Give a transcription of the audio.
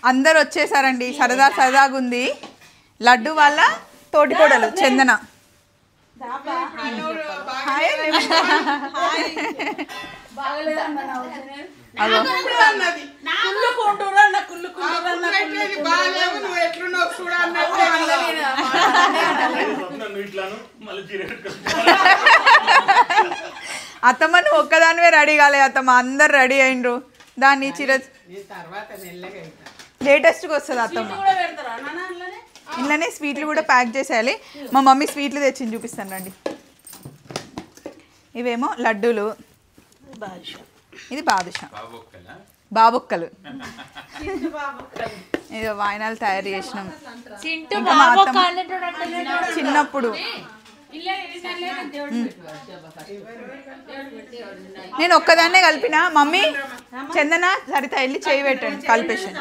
అందరు వచ్చేసారండి, సరదా సరదాగా ఉంది. లడ్డు వాళ్ళ తోటికోడలు చందన. అత్తమ్మ నువ్వు ఒక్కదానివే రెడీ కాలే అత్తమ్మ, అందరు రెడీ అయిండ్రు. దాన్ని లేటెస్ట్గా వస్తుంది అత్తమ్మ. ఇలానే స్వీట్లు కూడా ప్యాక్ చేసేయాలి. మా మమ్మీ స్వీట్లు తెచ్చింది, చూపిస్తాను రండి. ఇవేమో లడ్డూలు, ఇది బాదుషా, బాబొక్కలు. ఇదో వాయినాలు తయారు చేసినాం. చిన్నప్పుడు నేను ఒక్కదాన్నే కలిపిన. మమ్మీ చందన సరిత వెళ్ళి చేయి పెట్టండి కలిపేసాను.